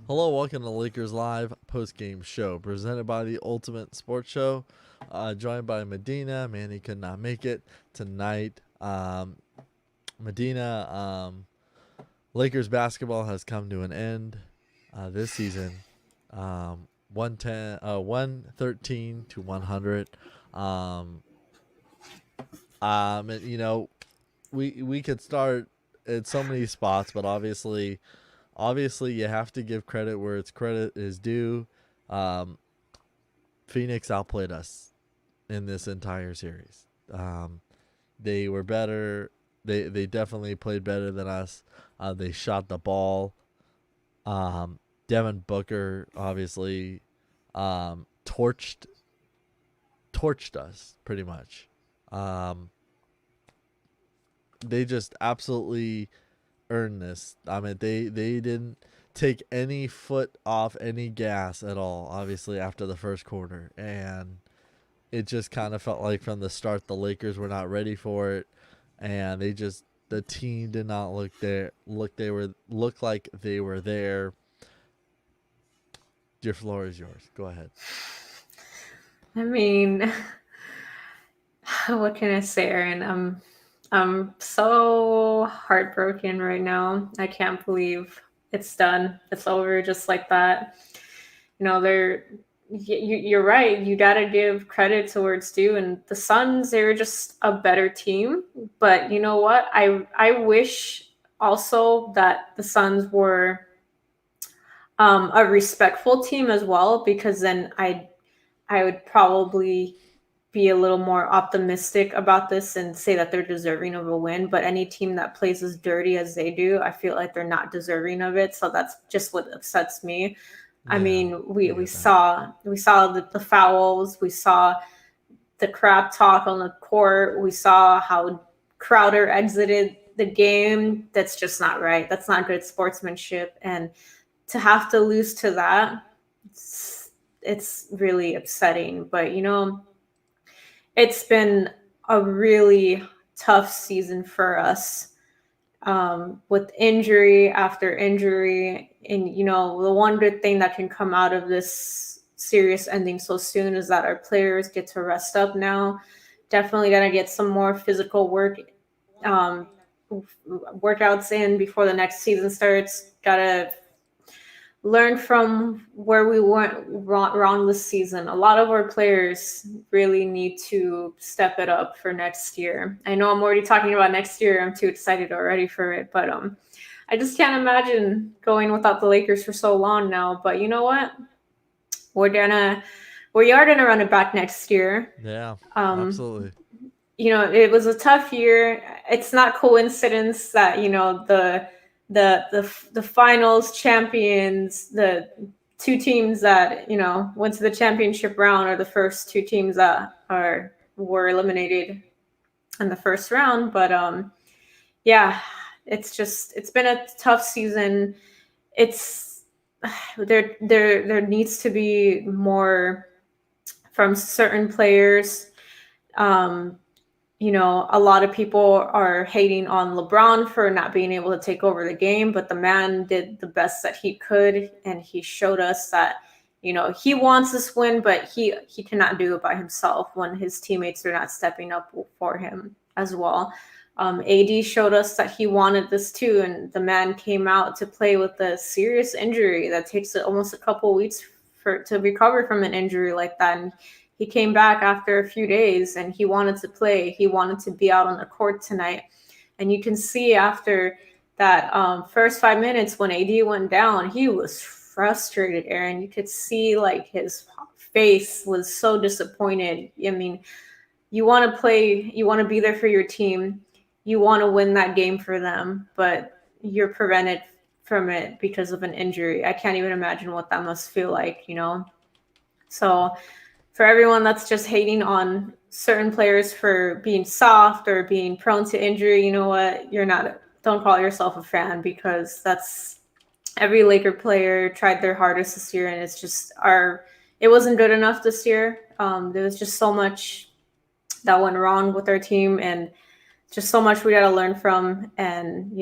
Hello, welcome to Lakers Live post game show presented by the Ultimate Sports Show. Joined by Medina. Manny could not make it tonight. Medina, Lakers basketball has come to an end this season. 113 to 100. Um, you know, we could start at so many spots, but obviously you have to give credit where its credit is due. Um, Phoenix outplayed us in this entire series. They were better. They definitely played better than us. They shot the ball. Devin Booker obviously torched us pretty much. Um, they just absolutely earned this. I mean, they didn't take any foot off any gas at all. Obviously, after the first quarter, and it just kind of felt like from the start the Lakers were not ready for it, and the team did not look like they were there. Your floor is yours. Go ahead. I mean, what can I say, Aaron? I'm so heartbroken right now. I can't believe it's done. It's over just like that. You're right. You got to give credit to where it's due. And the Suns, they're just a better team. But you know what? I wish also that the Suns were a respectful team as well, because then I would probably be a little more optimistic about this and say that they're deserving of a win. But any team that plays as dirty as they do, I feel like they're not deserving of it. So that's just what upsets me. I Yeah, mean, I we get that. saw the fouls, we saw the crap talk on the court, we saw how Crowder exited the game. That's just not right. That's not good sportsmanship. And to have to lose to that, it's really upsetting. But it's been a really tough season for us, with injury after injury. And, the one good thing that can come out of this series ending so soon is that our players get to rest up now. Definitely got to get some more physical um, workouts in before the next season starts. Got to learn from where we went wrong this season. A lot of our players really need to step it up for next year. I know I'm already talking about next year. I'm too excited already for it, but I just can't imagine going without the Lakers for so long now. But you know what? We're gonna we are gonna run it back next year. Yeah, Um, absolutely. it was a tough year. It's not coincidence that the finals champions, the two teams that went to the championship round, are the first two teams that are were eliminated in the first round. But yeah, it's been a tough season. It's there needs to be more from certain players. Um, a lot of people are hating on LeBron for not being able to take over the game, but the man did the best that he could, and he showed us that he wants this win, but he cannot do it by himself when his teammates are not stepping up for him as well. AD showed us that he wanted this too, and the man came out to play with a serious injury that takes almost a couple weeks to recover from an injury like that. And he came back after a few days and he wanted to play. He wanted to be out on the court tonight. And you can see after that first 5 minutes when AD went down, he was frustrated, Aaron. You could see like his face was so disappointed. I mean, you want to play, you want to be there for your team, you want to win that game for them, but you're prevented from it because of an injury. I can't even imagine what that must feel like. So for everyone that's just hating on certain players for being soft or being prone to injury, you know what? You're not, don't call yourself a fan, because that's every Laker player tried their hardest this year, and it wasn't good enough this year. There was just so much that went wrong with our team, and just so much we got to learn from. And,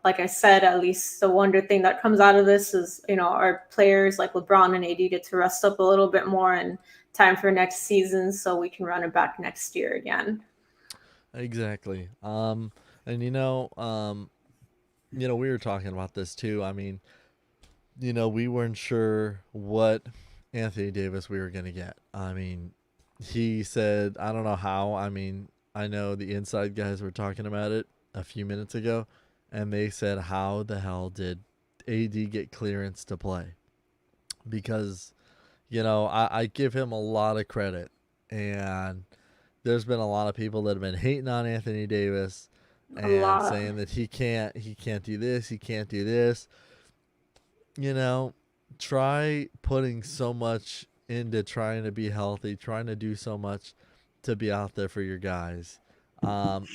like I said, at least the wonder thing that comes out of this is, our players like LeBron and AD get to rest up a little bit more and time for next season so we can run it back next year again. Exactly. And we were talking about this too. I mean, we weren't sure what Anthony Davis we were going to get. I mean, he said, I don't know how. I mean, I know the inside guys were talking about it a few minutes ago, and they said, how the hell did AD get clearance to play? Because, I give him a lot of credit. And there's been a lot of people that have been hating on Anthony Davis A and lot. saying that he can't do this, he can't do this. You know, try putting so much into trying to be healthy, trying to do so much to be out there for your guys. Um,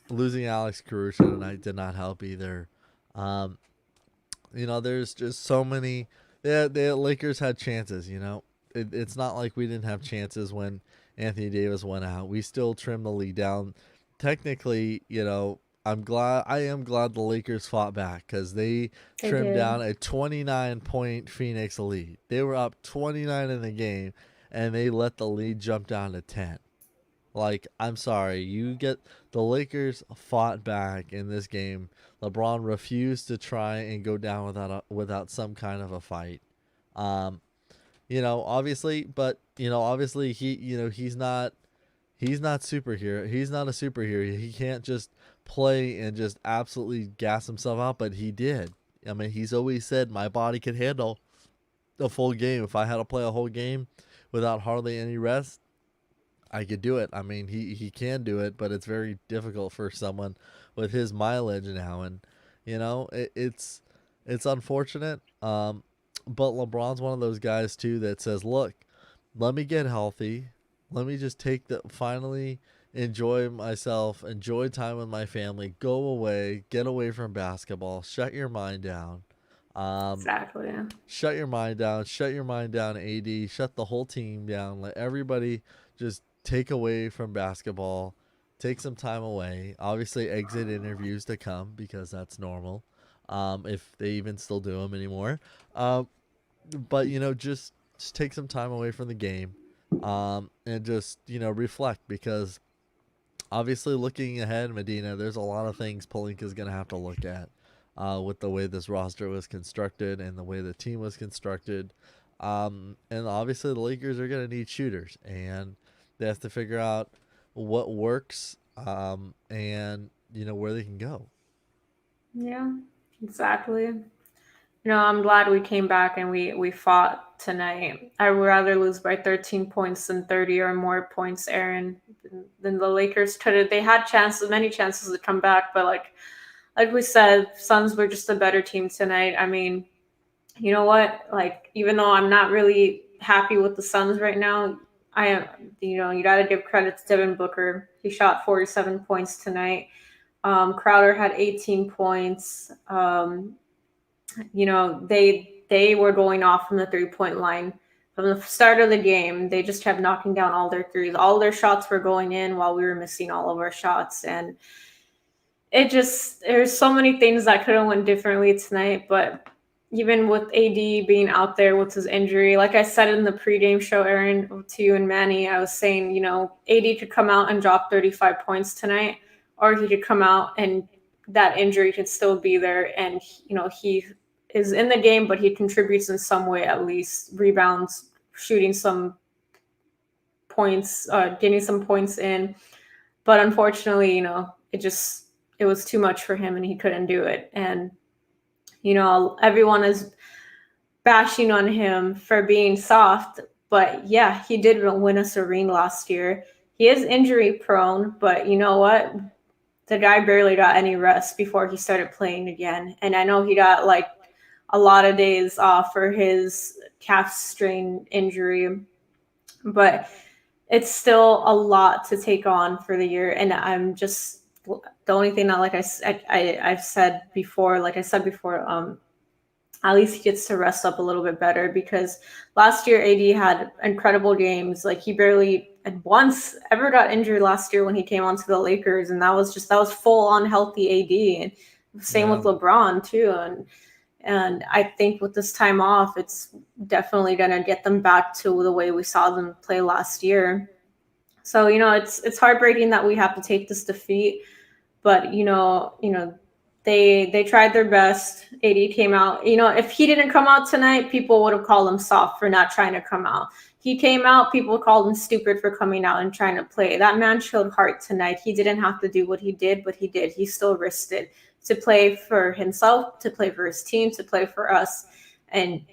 Losing Alex Caruso tonight did not help either. Um, there's just so many. The Lakers had chances. It's not like we didn't have chances when Anthony Davis went out. We still trimmed the lead down. Technically, I am glad the Lakers fought back because they They trimmed did. down a 29-point Phoenix lead. They were up 29 in the game, and they let the lead jump down to 10. Like, I'm sorry, the Lakers fought back in this game. LeBron refused to try and go down without some kind of a fight. Um, obviously, but obviously he's not superhero. He's not a superhero. He can't just play and just absolutely gas himself out, but he did. I mean, he's always said my body can handle a full game. If I had to play a whole game without hardly any rest, I could do it. I mean, he can do it, but it's very difficult for someone with his mileage now, and it's unfortunate. But LeBron's one of those guys too that says, "Look, let me get healthy. Let me just finally enjoy myself, enjoy time with my family, go away, get away from basketball, shut your mind down." Um, Exactly. Shut your mind down, shut your mind down, AD, shut the whole team down, let everybody just take away from basketball, take some time away. Obviously, exit interviews to come because that's normal, if they even still do them anymore. Um, but just take some time away from the game, and just reflect because obviously looking ahead, Medina, there's a lot of things Palinka's gonna have to look at, with the way this roster was constructed and the way the team was constructed. And obviously the Lakers are gonna need shooters, and they have to figure out what works, and where they can go. Yeah, exactly. I'm glad we came back and we fought tonight. I would rather lose by 13 points than 30 or more points, Aaron, than the Lakers could. They had chances, many chances to come back, but like we said, Suns were just a better team tonight. I mean, you know what? Like, even though I'm not really happy with the Suns right now, I am. You got to give credit to Devin Booker. He shot 47 points tonight. Crowder had 18 points. They were going off from the 3 point line from the start of the game. They just kept knocking down all their threes. All their shots were going in while we were missing all of our shots, and there's so many things that could have went differently tonight. But even with AD being out there with his injury, like I said in the pregame show, Aaron, to you and Manny, I was saying, AD could come out and drop 35 points tonight, or he could come out and that injury could still be there, and he is in the game, but he contributes in some way, at least rebounds, shooting some points, getting some points in. But unfortunately, it was too much for him, and he couldn't do it. And everyone is bashing on him for being soft, but yeah, he did win us a ring last year. He is injury prone, but you know what? The guy barely got any rest before he started playing again. And I know he got like a lot of days off for his calf strain injury, but it's still a lot to take on for the year. And I'm just the only thing that, like I've said before, at least he gets to rest up a little bit better because last year AD had incredible games. Like he barely had once ever got injured last year when he came onto the Lakers, and that was full on healthy AD, and same Yeah. with LeBron too. And I think with this time off, it's definitely going to get them back to the way we saw them play last year. So it's heartbreaking that we have to take this defeat, but they tried their best. AD came out. If he didn't come out tonight, people would have called him soft for not trying to come out. He came out, people called him stupid for coming out and trying to play. That man showed heart tonight. He didn't have to do what he did, but he did. He still risked it to play for himself, to play for his team, to play for us. And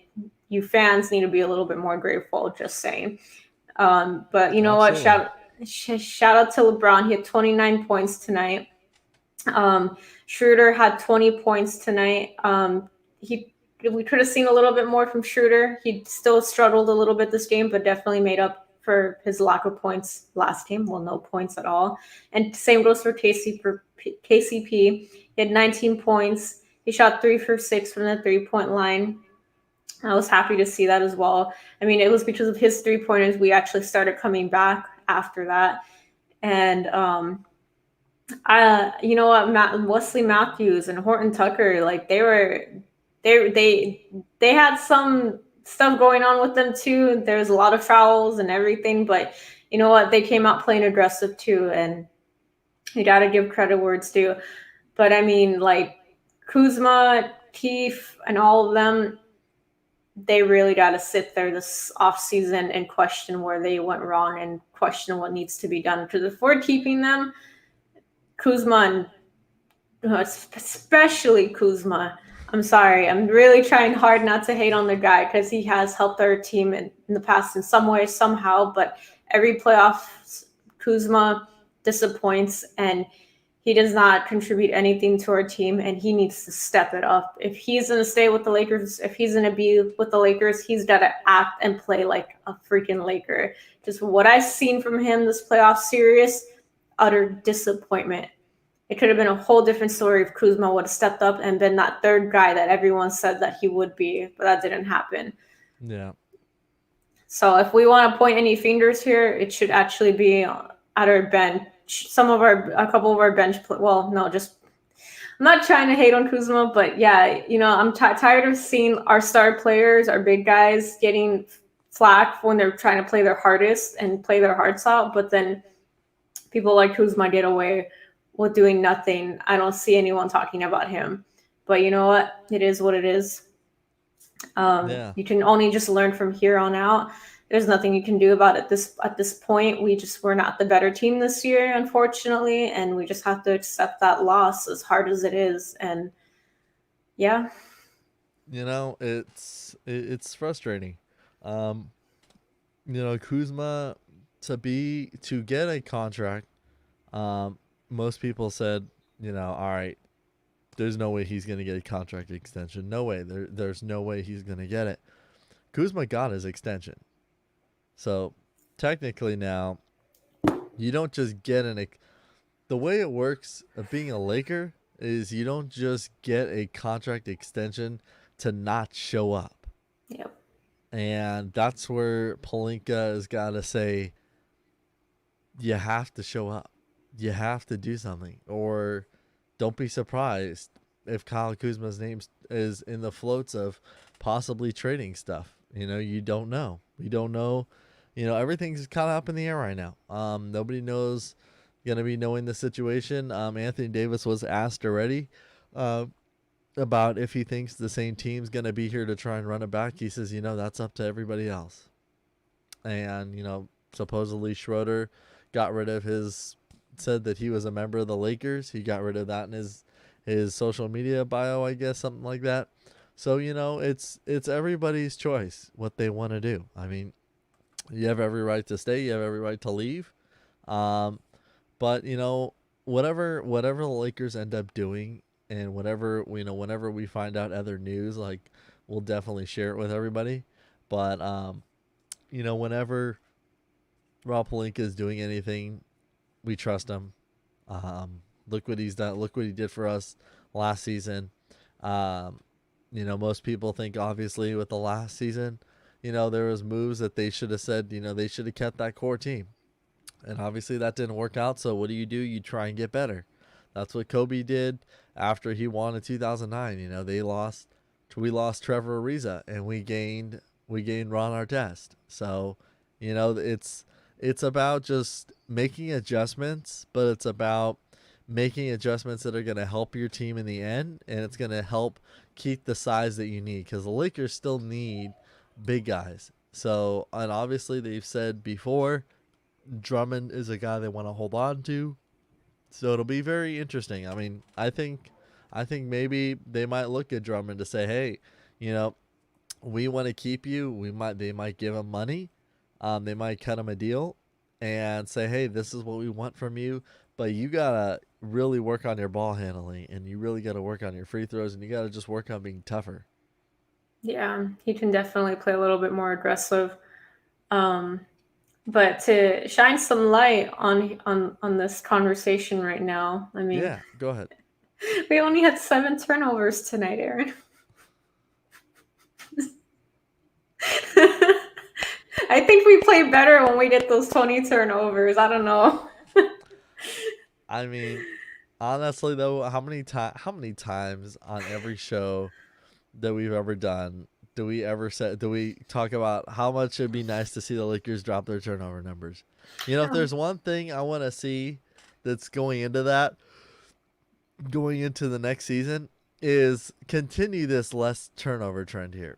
you fans need to be a little bit more grateful, just saying. But you know what? Absolutely. Shout out to LeBron. He had 29 points tonight. Schroeder had 20 points tonight. We could have seen a little bit more from Schroeder. He still struggled a little bit this game, but definitely made up for his lack of points last game. Well, no points at all. And same goes for KCP. He had 19 points. He shot 3 for 6 from the 3-point line. I was happy to see that as well. I mean, it was because of his 3-pointers we actually started coming back after that. And you know what, Wesley Matthews and Horton Tucker, like they had some stuff going on with them too. There was a lot of fouls and everything, but you know what, they came out playing aggressive too, and you got to give credit where it's due. But I mean, like Kuzma, Keefe, and all of them, they really got to sit there this off season and question where they went wrong and question what needs to be done. Because if we're keeping them, Kuzma, and especially Kuzma, I'm sorry, I'm really trying hard not to hate on the guy because he has helped our team in the past in some way, somehow. But every playoff, Kuzma disappoints, and he does not contribute anything to our team, and he needs to step it up. If he's going to stay with the Lakers, if he's going to be with the Lakers, he's got to act and play like a freaking Laker. Just what I've seen from him this playoff series, utter disappointment. It could have been a whole different story if Kuzma would have stepped up and been that third guy that everyone said that he would be, but that didn't happen. Yeah. So if we want to point any fingers here, it should actually be at our bench. A couple of our bench. Well, no, just I'm not trying to hate on Kuzma, but yeah, I'm tired of seeing our star players, our big guys, getting flack when they're trying to play their hardest and play their hearts out, but then people like Kuzma get away with doing nothing. I don't see anyone talking about him. But you know what? It is what it is. Yeah. You can only just learn from here on out. There's nothing you can do about it at this point. We're not the better team this year, unfortunately, and we just have to accept that loss as hard as it is. And yeah. It's frustrating. Um, Kuzma to get a contract, most people said, all right, there's no way he's gonna get a contract extension. No way. There's no way he's gonna get it. Kuzma got his extension. So technically now, you don't just get the way it works of being a Laker is you don't just get a contract extension to not show up. Yep. And that's where Pelinka has got to say, you have to show up. You have to do something. Or don't be surprised if Kyle Kuzma's name is in the floats of possibly trading stuff. You don't know. We don't know. Everything's kind of up in the air right now. Nobody knows going to be knowing the situation. Anthony Davis was asked already about if he thinks the same team's going to be here to try and run it back. He says, that's up to everybody else. And, supposedly Schroeder got rid of said that he was a member of the Lakers. He got rid of that in his social media bio, I guess, something like that. So, it's everybody's choice what they want to do. I mean, you have every right to stay. You have every right to leave. But, whatever the Lakers end up doing, and whenever we find out other news, like, we'll definitely share it with everybody. But, whenever Rob Pelinka is doing anything, we trust him. Look what he's done. Look what he did for us last season. Most people think, obviously, with the last season, there was moves that they should have said, they should have kept that core team. And obviously that didn't work out. So what do? You try and get better. That's what Kobe did after he won in 2009. You know, we lost Trevor Ariza, and we gained Ron Artest. So, you know, it's about just making adjustments, but it's about making adjustments that are going to help your team in the end, and it's going to help keep the size that you need, because the Lakers still need big guys. So, and obviously they've said before, Drummond is a guy they want to hold on to. So it'll be very interesting. I mean, I think maybe they might look at Drummond to say, "Hey, you know, we want to keep you." They might give him money. They might cut him a deal and say, "Hey, this is what we want from you, but you got to really work on your ball handling, and you really got to work on your free throws, and you got to just work on being tougher." Yeah, he can definitely play a little bit more aggressive. Um, but to shine some light on this conversation right now, I mean, Yeah, go ahead. we only had 7 turnovers tonight, Aaron. I think we play better when we get those 20 turnovers. I don't know. I mean, honestly though, how many times on every show that we've ever done do we talk about how much it'd be nice to see the Lakers drop their turnover numbers? You know, if there's one thing I want to see that's going into the next season, is continue this less turnover trend here.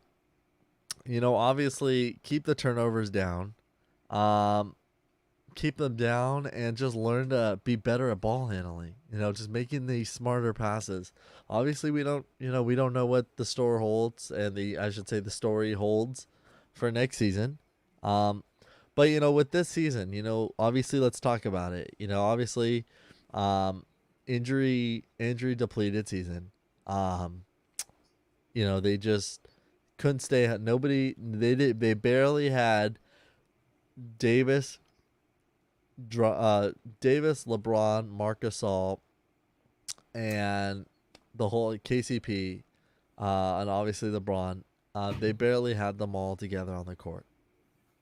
You know, obviously keep the turnovers down. Um Keep them down and just learn to be better at ball handling. You know, just making these smarter passes. Obviously, we don't know what the store holds, and the story holds for next season. Um, but with this season, obviously, let's talk about it. Obviously, um, injury depleted season. Um, they just couldn't stay. Nobody. They barely had Davis, Davis, LeBron, Marc Gasol, and the whole KCP, and obviously LeBron. They barely had them all together on the court.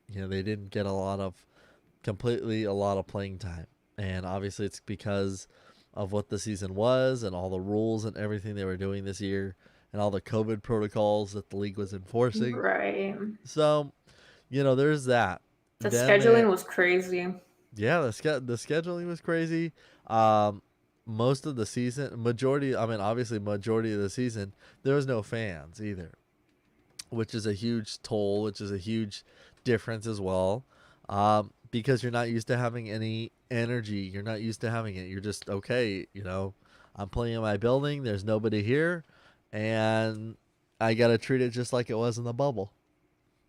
They didn't get a lot of playing time, and obviously it's because of what the season was and all the rules and everything they were doing this year, and all the COVID protocols that the league was enforcing. Right. So, there's that. The Then they scheduling was crazy. Yeah, the scheduling was crazy. Um, Most of the season, majority of the season, there was no fans either, which is a huge toll, which is a huge difference as well. Because you're not used to having any energy, you're not used to having it. You're just okay. I'm playing in my building. There's nobody here, and I gotta treat it just like it was in the bubble.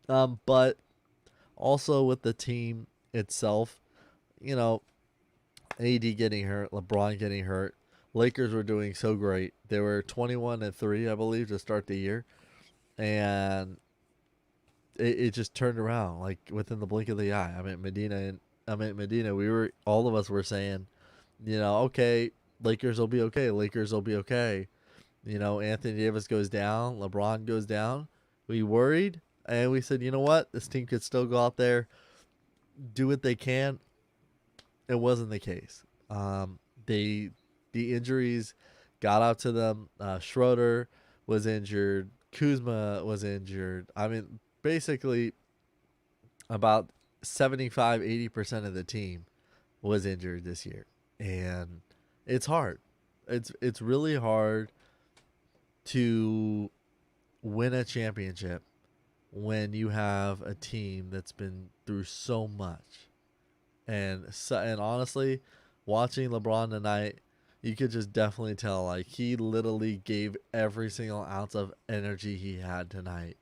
But also with the team itself, you know, AD getting hurt, LeBron getting hurt. Lakers were doing so great. They were 21-3, I believe, to start the year, and it just turned around like within the blink of the eye. Medina. All of us were saying, okay, Lakers will be okay. Lakers will be okay. Anthony Davis goes down, LeBron goes down. We worried, and we said, you know what, this team could still go out there, do what they can. It wasn't the case. They The injuries got out to them. Schroeder was injured. Kuzma was injured. I mean, basically, about 75-80% of the team was injured this year, and it's hard. It's really hard to win a championship when you have a team that's been through so much. And honestly, watching LeBron tonight, you could just definitely tell like he literally gave every single ounce of energy he had tonight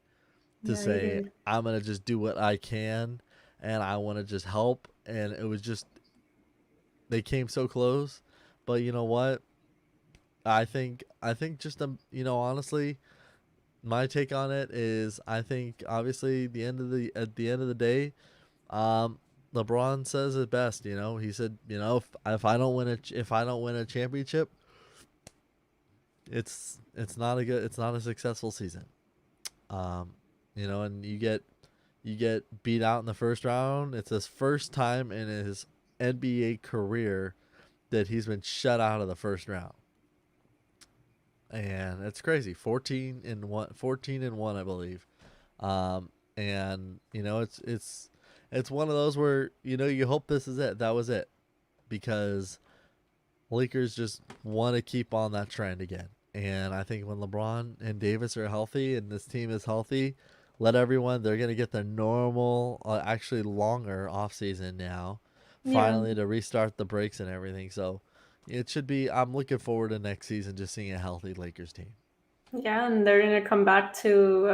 to Yeah, he say, did. I'm gonna just do what I can, and I want to just help. And it was just, they came so close, but you know what? I think just honestly, my take on it is, I think obviously at the end of the day, um, LeBron says it best. He said, if I don't win a championship, it's not a successful season. Um, and you get beat out in the first round. It's his first time in his NBA career that he's been shut out of the first round. And it's crazy. 14-1, I believe. And it's one of those where you hope this is it. That was it, because Lakers just want to keep on that trend again. And I think when LeBron and Davis are healthy and this team is healthy, they're going to get their normal, actually longer offseason now, Yeah. finally, to restart the breaks and everything. So it should be, I'm looking forward to next season just seeing a healthy Lakers team. Yeah, and they're gonna come back to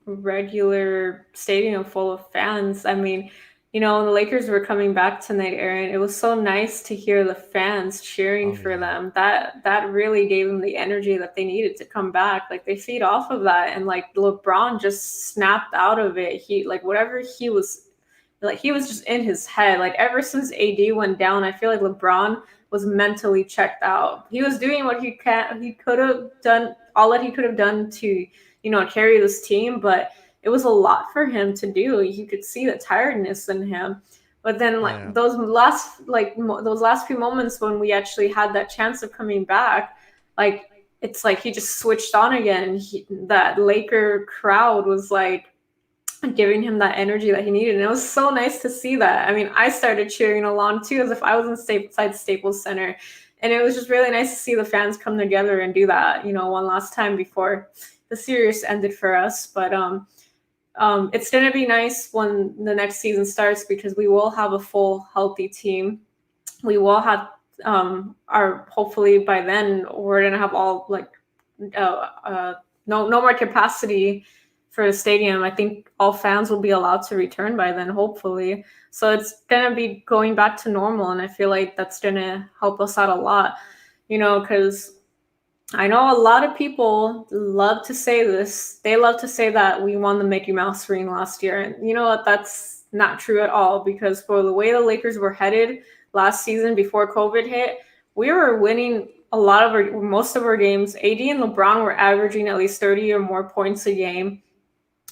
a regular stadium full of fans. I mean, the Lakers were coming back tonight, Aaron. It was so nice to hear the fans cheering Oh, for yeah. them. That really gave them the energy that they needed to come back. Like they feed off of that, and like LeBron just snapped out of it. He like whatever he was like he was just in his head. Like ever since AD went down, I feel like LeBron was mentally checked out. He was doing what he could have done, all that he could have done to, carry this team, but it was a lot for him to do. You could see the tiredness in him. But then like Yeah. those last few moments when we actually had that chance of coming back, like it's like he just switched on again. That Laker crowd was like giving him that energy that he needed. And it was so nice to see that. I mean, I started cheering along too, as if I was inside Staples Center. And it was just really nice to see the fans come together and do that, one last time before the series ended for us. But it's going to be nice when the next season starts because we will have a full, healthy team. We will have hopefully by then we're going to have all like no more capacity for the stadium. I think all fans will be allowed to return by then, hopefully. So it's gonna be going back to normal, and I feel like that's gonna help us out a lot. Because I know a lot of people love to say this. They love to say that we won the Mickey Mouse ring last year, and you know what? That's not true at all. Because for the way the Lakers were headed last season before COVID hit, we were winning most of our games. AD and LeBron were averaging at least 30 or more points a game.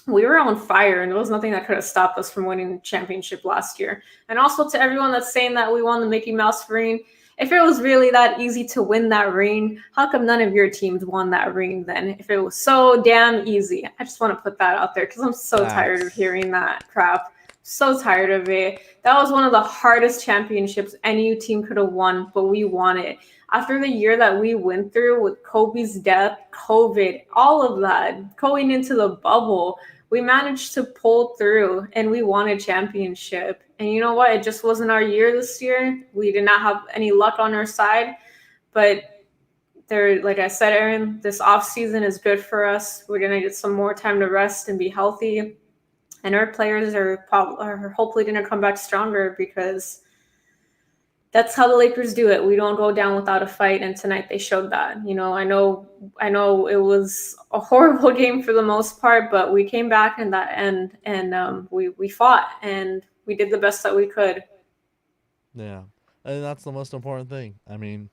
We were on fire, and there was nothing that could have stopped us from winning the championship last year. And also to everyone that's saying that we won the Mickey Mouse ring, if it was really that easy to win that ring, how come none of your teams won that ring then? If it was so damn easy. I just want to put that out there because I'm so tired of Facts. hearing that crap. So tired of it. That was one of the hardest championships any team could have won, but we won it. After the year that we went through with Kobe's death, COVID, all of that, going into the bubble, we managed to pull through and we won a championship. And you know what? It just wasn't our year this year. We did not have any luck on our side. But like I said, Aaron, this off season is good for us. We're gonna get some more time to rest and be healthy. And our players are hopefully gonna come back stronger because that's how the Lakers do it. We don't go down without a fight, and tonight they showed that. I know it was a horrible game for the most part, but we came back in that end, and we fought and we did the best that we could. Yeah. And that's the most important thing. I mean,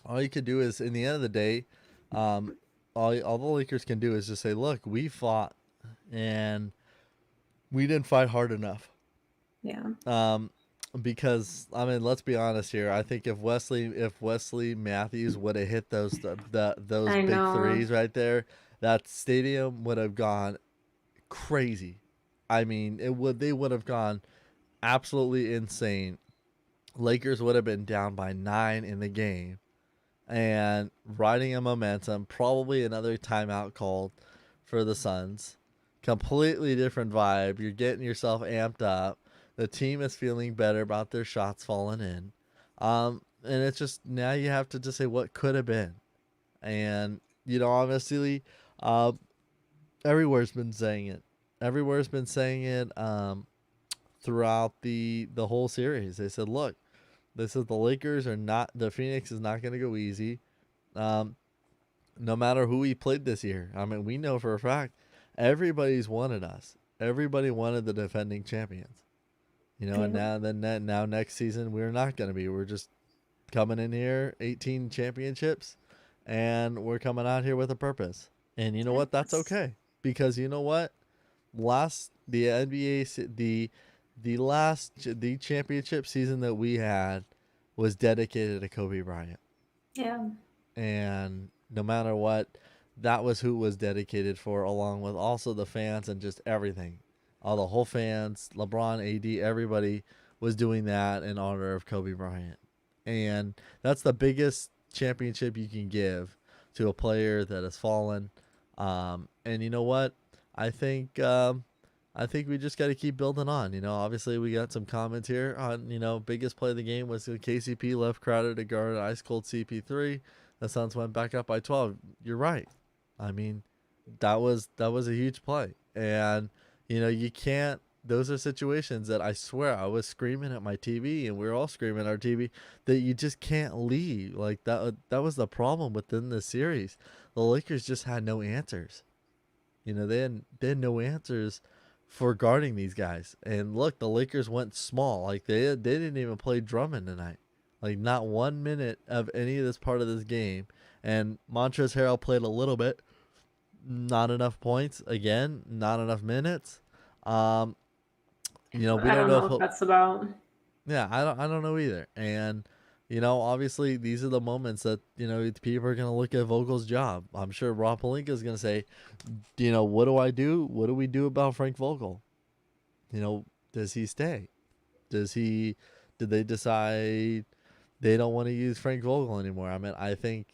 all you could do is, in the end of the day, um, all the Lakers can do is just say, look, we fought and we didn't fight hard enough. Yeah, Um, because I mean, let's be honest here. I think if Wesley Matthews would have hit those I big know. threes right there, that stadium would have gone crazy. I mean, they would have gone absolutely insane. Lakers would have been down by 9 in the game and riding a momentum, probably another timeout called for the Suns. Completely different vibe. You're getting yourself amped up. The team is feeling better about their shots falling in. And it's just now you have to just say what could have been. And, honestly, uh, everywhere's been saying it. Everywhere's been saying it throughout the whole series. They said, look, this is the Lakers are not, the Phoenix is not going to go easy. Um, no matter who we played this year. I mean, we know for a fact everybody's wanted us. Everybody wanted the defending champions. And Yeah. now next season we're not going to be. We're just coming in here 18 championships and we're coming out here with a purpose. And you know what? That's Yes. okay. Because you know what? The NBA, the the championship season that we had was dedicated to Kobe Bryant. Yeah. And no matter what, that was who it was dedicated for, along with also the fans and just everything. All the whole fans, LeBron, AD, everybody was doing that in honor of Kobe Bryant. And that's the biggest championship you can give to a player that has fallen. And you know what? I think I think we just got to keep building on. Obviously we got some comments here on biggest play of the game was KCP left Crowder to guard ice cold CP3. The Suns went back up by 12. You're right. I mean, that was a huge play, and you can't. Those are situations that I swear I was screaming at my TV, and we were all screaming at our TV that you just can't leave. Like that. That was the problem within the series. The Lakers just had no answers. They had no answers for guarding these guys. And look, the Lakers went small. Like they didn't even play Drummond tonight. Like not 1 minute of any of this part of this game. And Montrezl Harrell played a little bit, not enough points. Again, not enough minutes. We I don't don't know know if what that's about. yeah, I don't know either. And obviously these are the moments that people are gonna look at Vogel's job. I'm sure Rob Pelinka is gonna say, what do I do? What do we do about Frank Vogel? Does he stay? Does he? Did they decide they don't want to use Frank Vogel anymore? I mean, I think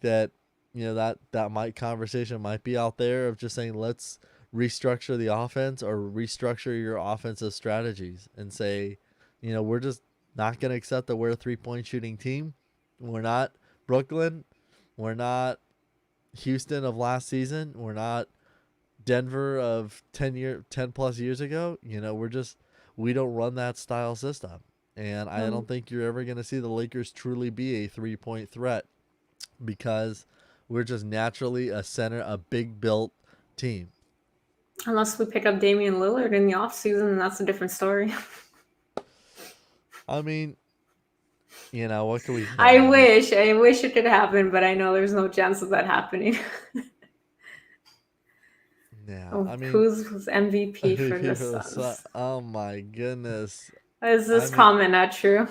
that that conversation might be out there of just saying let's restructure the offense or restructure your offensive strategies and say, we're just not going to accept that we're a 3-point shooting team. We're not Brooklyn. We're not Houston of last season. We're not Denver of 10 plus years ago. We don't run that style system. And I don't think you're ever going to see the Lakers truly be a 3-point threat because we're just naturally a big built team. Unless we pick up Damian Lillard in the offseason, and that's a different story. I mean, what can we say? I wish it could happen, but I know there's no chance of that happening. Yeah, Oh, I mean, who's MVP for the Suns? Oh my goodness. Is this I mean, comment not true?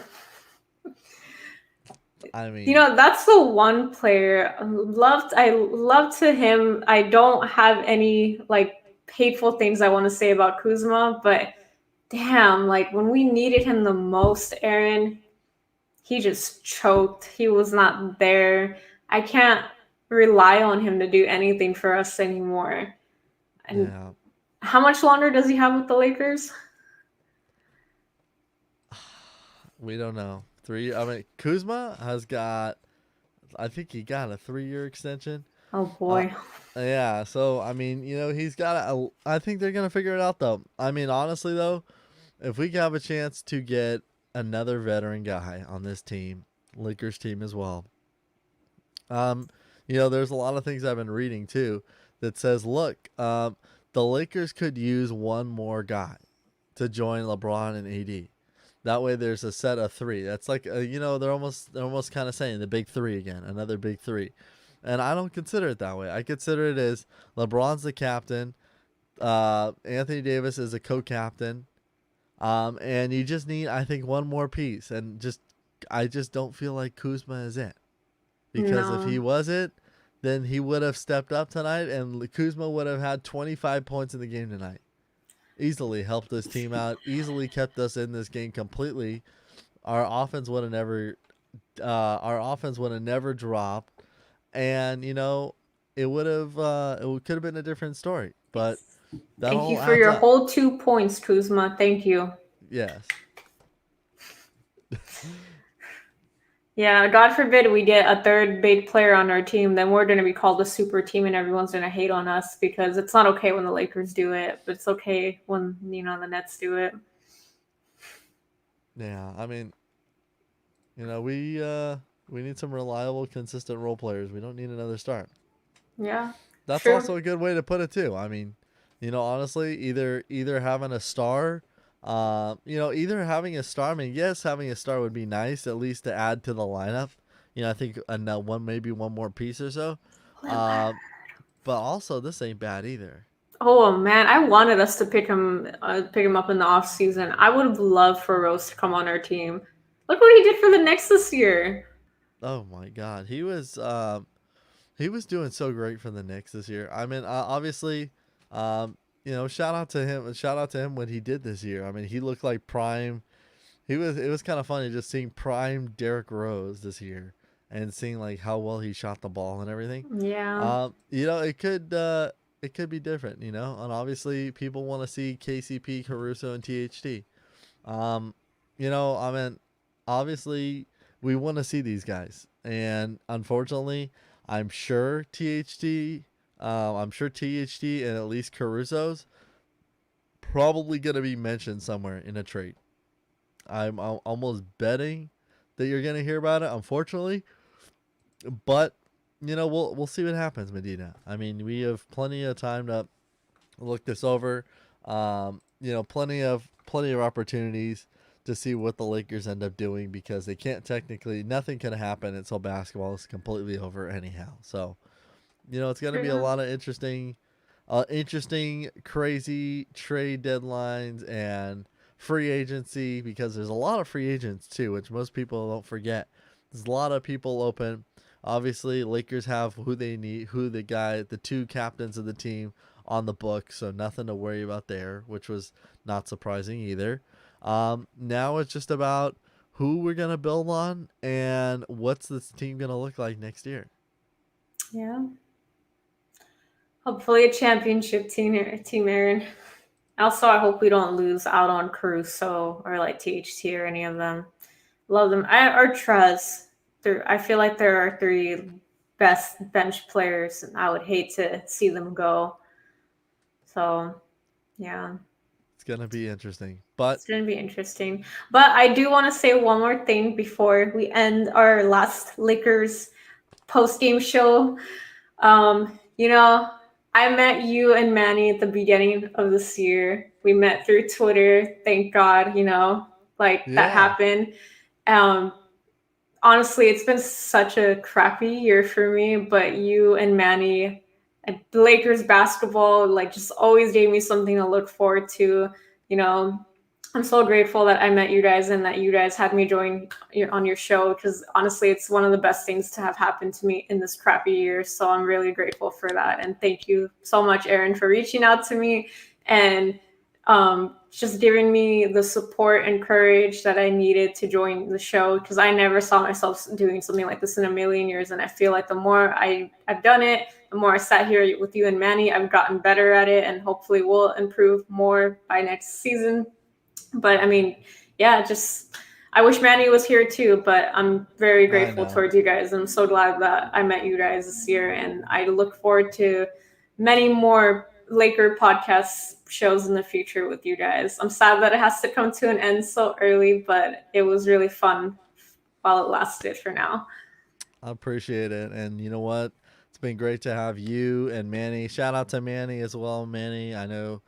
That's the one player I loved to him. I don't have any hateful things I want to say about Kuzma, but damn, when we needed him the most, Aaron, he just choked. He was not there. I can't rely on him to do anything for us anymore. And yeah. how much longer does he have with the Lakers? We don't know. Kuzma has got, I think he got a 3-year extension. Oh boy. Yeah, so I mean, he's got. I think they're gonna figure it out though. I mean, honestly though, if we have a chance to get another veteran guy on this team, Lakers team as well. There's a lot of things I've been reading too that says, look, the Lakers could use one more guy to join LeBron and AD. That way, there's a set of 3. That's like, they're almost kind of saying the big 3 again, another big 3. And I don't consider it that way. I consider it as LeBron's the captain, Anthony Davis is a co-captain, and you just need, I think, one more piece. And I just don't feel like Kuzma is it, because if he was it, then he would have stepped up tonight, and Kuzma would have had 25 points in the game tonight. Easily helped this team out. Easily kept us in this game completely. Our offense would have never dropped, and it would have it could have been a different story. But thank you for your whole 2 points, Kuzma. Thank you. Yes. Yeah, God forbid we get a third big player on our team, then we're going to be called a super team and everyone's going to hate on us because it's not okay when the Lakers do it, but it's okay when, the Nets do it. Yeah, I mean, we need some reliable, consistent role players. We don't need another star. Yeah. That's true. Also a good way to put it too. I mean, honestly, either having a star, either having a star. I mean, yes, having a star would be nice, at least to add to the lineup. I think maybe one more piece or so. But also, this ain't bad either. Oh man, I wanted us to pick him up in the off season. I would have loved for Rose to come on our team. Look what he did for the Knicks this year. Oh my God, he was doing so great for the Knicks this year. I mean, obviously, shout out to him. Shout out to him what he did this year. I mean, he looked like prime. He was. It was kind of funny just seeing prime Derrick Rose this year and seeing like how well he shot the ball and everything. Yeah, It could be different. And obviously people want to see KCP, Caruso, and THT. Um, I mean, obviously we want to see these guys, and unfortunately, I'm sure THT, and at least Caruso's probably gonna be mentioned somewhere in a trade. I'm almost betting that you're gonna hear about it. Unfortunately, but we'll see what happens, Medina. I mean, we have plenty of time to look this over. Plenty of opportunities to see what the Lakers end up doing because they can't technically nothing can happen until basketball is completely over anyhow. So it's going to be a true. lot of interesting, crazy trade deadlines and free agency because there's a lot of free agents too, which most people don't forget. There's a lot of people open. Obviously, Lakers have who they need, the two captains of the team on the book, so nothing to worry about there, which was not surprising either. Now it's just about who we're gonna build on and what's this team gonna look like next year. Yeah. Hopefully a championship team, Aaron. Also, I hope we don't lose out on Caruso or like THT or any of them. Love them. Or Trez. I feel like there are three best bench players, and I would hate to see them go. So, yeah. It's gonna be interesting, but It's going to be interesting. But I do want to say one more thing before we end our last Lakers post game show. You know, I met you and Manny at the beginning of this year. We met through Twitter. Thank God, like that yeah, happened. Um, Honestly, it's been such a crappy year for me, but you and Manny and Lakers basketball, like, just always gave me something to look forward to. You know, I'm so grateful that I met you guys and that you guys had me join on your show because honestly, it's one of the best things to have happened to me in this crappy year. So I'm really grateful for that. And thank you so much, Aaron, for reaching out to me and just giving me the support and courage that I needed to join the show because I never saw myself doing something like this in a million years. And I feel like the more I've done it, the more I sat here with you and Manny, I've gotten better at it and hopefully will improve more by next season. But I mean, yeah, just I wish Manny was here too, but I'm very I grateful know. towards you guys. I'm so glad that I met you guys this year, and I look forward to many more Laker podcast shows in the future with you guys. I'm sad that it has to come to an end so early, but it was really fun while it lasted for now. I appreciate it, and you know what? It's been great to have you and Manny. Shout out to Manny as well, Manny. I know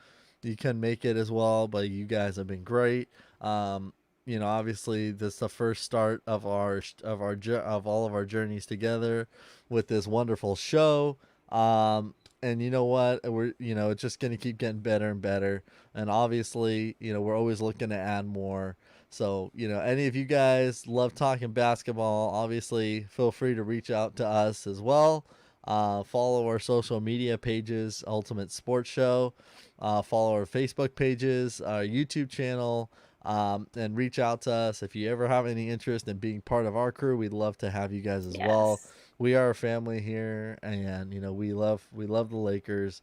you couldn't make it as well, but you guys have been great. Obviously, this is the first start of of all of our journeys together with this wonderful show. And you know what? It's just gonna keep getting better and better. And obviously, we're always looking to add more. So, any of you guys love talking basketball, obviously feel free to reach out to us as well. Follow our social media pages, Ultimate Sports Show. Follow our Facebook pages, our YouTube channel, and reach out to us. If you ever have any interest in being part of our crew, we'd love to have you guys as well. Yes. We are a family here, and we love the Lakers.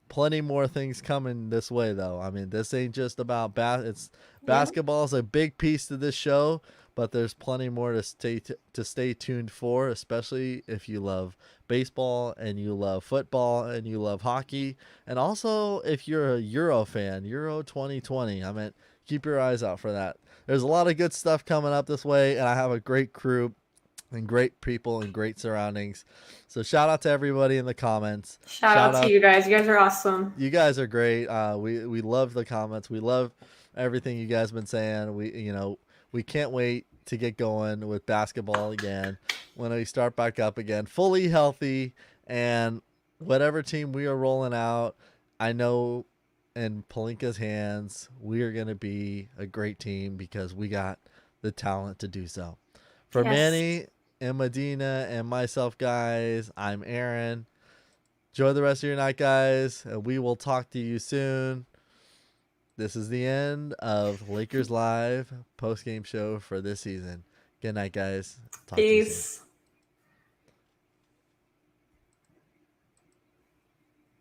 Plenty more things coming this way, though. I mean, this ain't just about Yeah. basketball is a big piece to this show, but there's plenty more to stay tuned for, especially if you love baseball and you love football and you love hockey, and also if you're a Euro fan, Euro 2020. I mean, keep your eyes out for that. There's a lot of good stuff coming up this way, and I have a great crew and great people and great surroundings. So shout out to everybody in the comments. Shout Shout out to out, you guys. You guys are awesome. you guys are great. We love the comments. We love everything you guys been saying. We can't wait to get going with basketball again when we start back up again, fully healthy, and whatever team we are rolling out. I know in Palinka's hands, we are going to be a great team because we got the talent to do so. For Yes. Manny and Medina and myself, guys, I'm Aaron. Enjoy the rest of your night, guys. And we will talk to you soon. This is the end of Lakers Live post game show for this season. Good night, guys. Talk to you soon. Peace.